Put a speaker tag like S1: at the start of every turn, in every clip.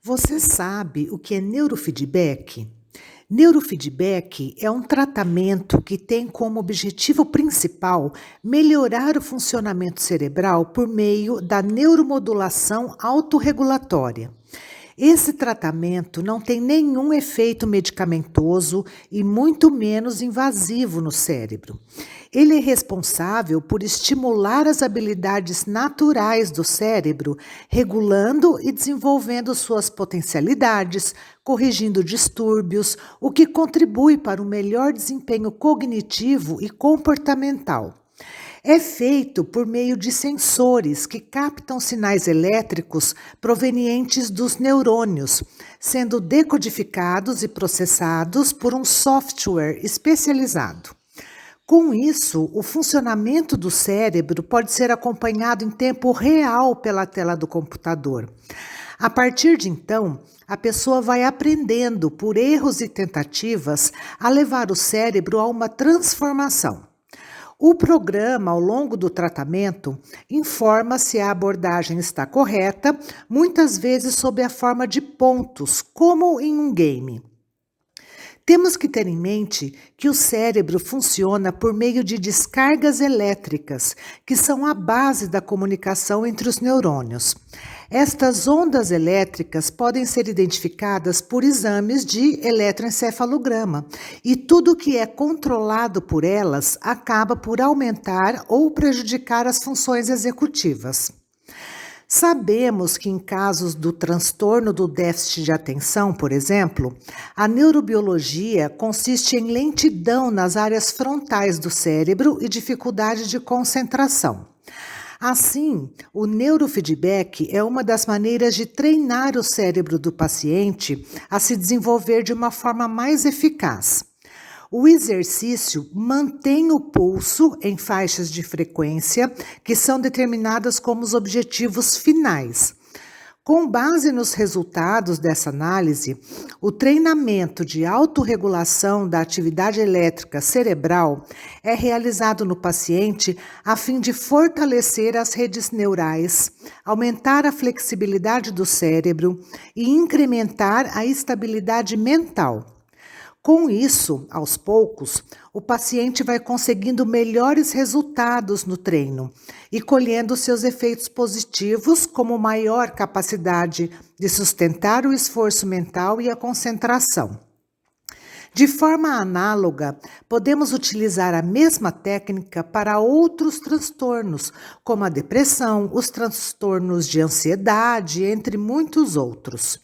S1: Você sabe o que é neurofeedback? Neurofeedback é um tratamento que tem como objetivo principal melhorar o funcionamento cerebral por meio da neuromodulação autorregulatória. Esse tratamento não tem nenhum efeito medicamentoso e muito menos invasivo no cérebro. Ele é responsável por estimular as habilidades naturais do cérebro, regulando e desenvolvendo suas potencialidades, corrigindo distúrbios, o que contribui para um melhor desempenho cognitivo e comportamental. É feito por meio de sensores que captam sinais elétricos provenientes dos neurônios, sendo decodificados e processados por um software especializado. Com isso, o funcionamento do cérebro pode ser acompanhado em tempo real pela tela do computador. A partir de então, a pessoa vai aprendendo por erros e tentativas a levar o cérebro a uma transformação. O programa, ao longo do tratamento, informa se a abordagem está correta, muitas vezes sob a forma de pontos, como em um game. Temos que ter em mente que o cérebro funciona por meio de descargas elétricas, que são a base da comunicação entre os neurônios. Estas ondas elétricas podem ser identificadas por exames de eletroencefalograma, e tudo que é controlado por elas acaba por aumentar ou prejudicar as funções executivas. Sabemos que em casos do transtorno do déficit de atenção, por exemplo, a neurobiologia consiste em lentidão nas áreas frontais do cérebro e dificuldade de concentração. Assim, o neurofeedback é uma das maneiras de treinar o cérebro do paciente a se desenvolver de uma forma mais eficaz. O exercício mantém o pulso em faixas de frequência que são determinadas como os objetivos finais. Com base nos resultados dessa análise, o treinamento de autorregulação da atividade elétrica cerebral é realizado no paciente a fim de fortalecer as redes neurais, aumentar a flexibilidade do cérebro e incrementar a estabilidade mental. Com isso, aos poucos, o paciente vai conseguindo melhores resultados no treino e colhendo seus efeitos positivos, como maior capacidade de sustentar o esforço mental e a concentração. De forma análoga, podemos utilizar a mesma técnica para outros transtornos, como a depressão, os transtornos de ansiedade, entre muitos outros.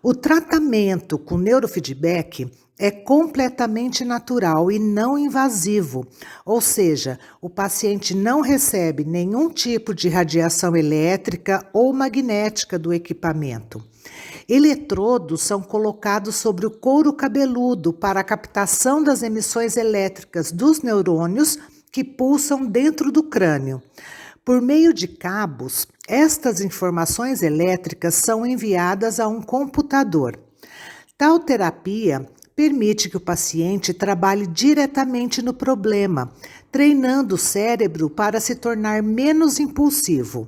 S1: O tratamento com neurofeedback é completamente natural e não invasivo, ou seja, o paciente não recebe nenhum tipo de radiação elétrica ou magnética do equipamento. Eletrodos são colocados sobre o couro cabeludo para a captação das emissões elétricas dos neurônios que pulsam dentro do crânio. Por meio de cabos, estas informações elétricas são enviadas a um computador. Tal terapia permite que o paciente trabalhe diretamente no problema, treinando o cérebro para se tornar menos impulsivo.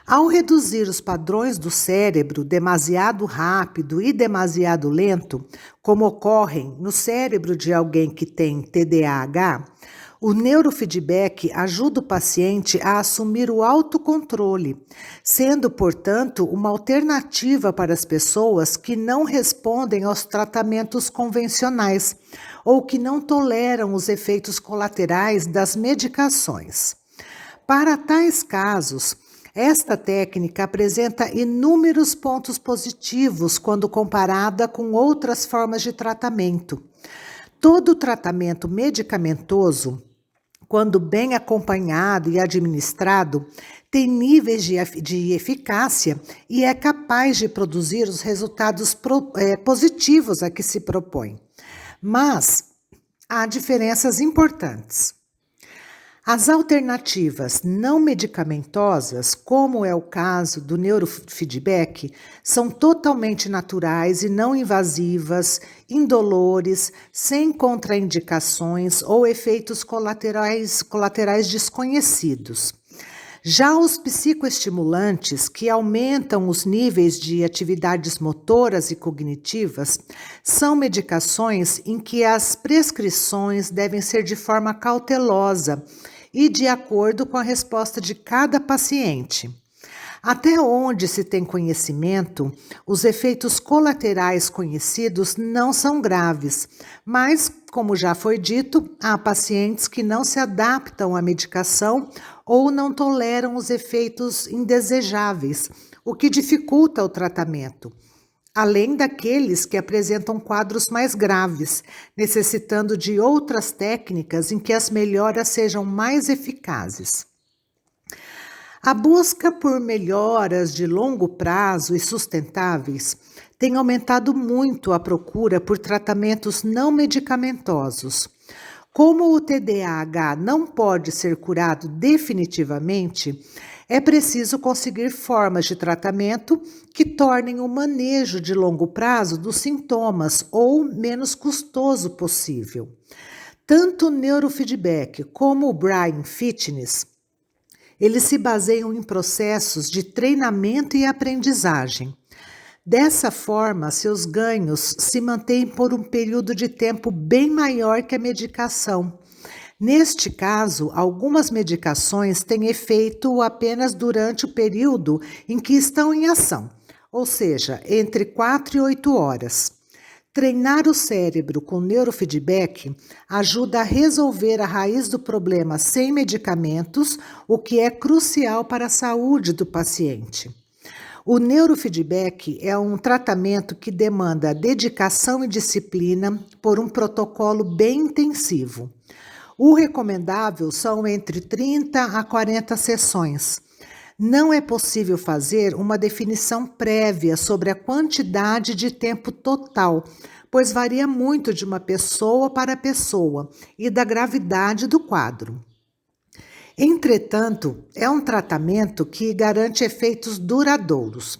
S1: Ao reduzir os padrões do cérebro demasiado rápido e demasiado lento, como ocorrem no cérebro de alguém que tem TDAH, o neurofeedback ajuda o paciente a assumir o autocontrole, sendo, portanto, uma alternativa para as pessoas que não respondem aos tratamentos convencionais ou que não toleram os efeitos colaterais das medicações. Para tais casos, esta técnica apresenta inúmeros pontos positivos quando comparada com outras formas de tratamento. Todo tratamento medicamentoso, quando bem acompanhado e administrado, tem níveis de eficácia e é capaz de produzir os resultados positivos a que se propõe. Mas há diferenças importantes. As alternativas não medicamentosas, como é o caso do neurofeedback, são totalmente naturais e não invasivas, indolores, sem contraindicações ou efeitos colaterais desconhecidos. Já os psicoestimulantes, que aumentam os níveis de atividades motoras e cognitivas, são medicações em que as prescrições devem ser de forma cautelosa e de acordo com a resposta de cada paciente. Até onde se tem conhecimento, os efeitos colaterais conhecidos não são graves, mas, como já foi dito, há pacientes que não se adaptam à medicação ou não toleram os efeitos indesejáveis, o que dificulta o tratamento, além daqueles que apresentam quadros mais graves, necessitando de outras técnicas em que as melhoras sejam mais eficazes. A busca por melhoras de longo prazo e sustentáveis tem aumentado muito a procura por tratamentos não medicamentosos. Como o TDAH não pode ser curado definitivamente, é preciso conseguir formas de tratamento que tornem o manejo de longo prazo dos sintomas ou menos custoso possível. Tanto o neurofeedback como o Brain Fitness, eles se baseiam em processos de treinamento e aprendizagem. Dessa forma, seus ganhos se mantêm por um período de tempo bem maior que a medicação. Neste caso, algumas medicações têm efeito apenas durante o período em que estão em ação, ou seja, entre 4 e 8 horas. Treinar o cérebro com neurofeedback ajuda a resolver a raiz do problema sem medicamentos, o que é crucial para a saúde do paciente. O neurofeedback é um tratamento que demanda dedicação e disciplina por um protocolo bem intensivo. O recomendável são entre 30 a 40 sessões. Não é possível fazer uma definição prévia sobre a quantidade de tempo total, pois varia muito de uma pessoa para pessoa e da gravidade do quadro. Entretanto, é um tratamento que garante efeitos duradouros.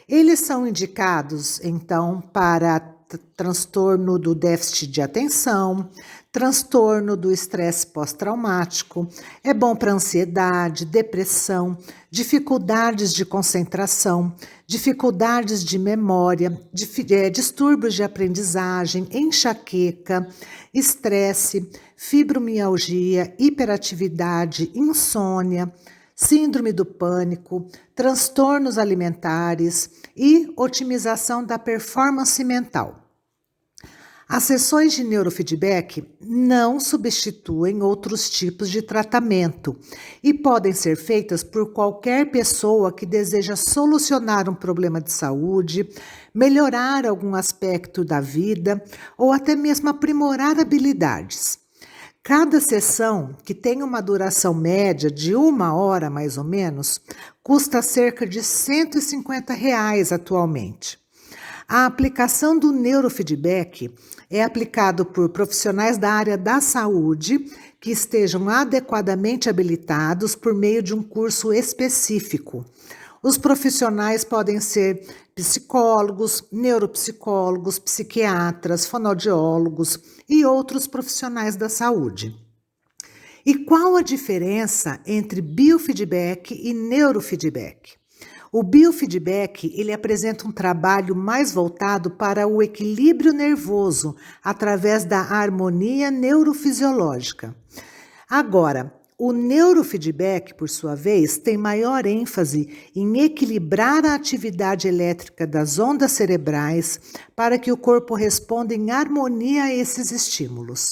S1: Eles são indicados, então, para transtorno do déficit de atenção, transtorno do estresse pós-traumático, é bom para ansiedade, depressão, dificuldades de concentração, dificuldades de memória, distúrbios de aprendizagem, enxaqueca, estresse, fibromialgia, hiperatividade, insônia, síndrome do pânico, transtornos alimentares e otimização da performance mental. As sessões de neurofeedback não substituem outros tipos de tratamento e podem ser feitas por qualquer pessoa que deseja solucionar um problema de saúde, melhorar algum aspecto da vida ou até mesmo aprimorar habilidades. Cada sessão, que tem uma duração média de 1 hora mais ou menos, custa cerca de R$ 150 atualmente. A aplicação do neurofeedback é aplicado por profissionais da área da saúde que estejam adequadamente habilitados por meio de um curso específico. Os profissionais podem ser psicólogos, neuropsicólogos, psiquiatras, fonoaudiólogos e outros profissionais da saúde. E qual a diferença entre biofeedback e neurofeedback? O biofeedback, ele apresenta um trabalho mais voltado para o equilíbrio nervoso através da harmonia neurofisiológica. Agora, o neurofeedback, por sua vez, tem maior ênfase em equilibrar a atividade elétrica das ondas cerebrais para que o corpo responda em harmonia a esses estímulos.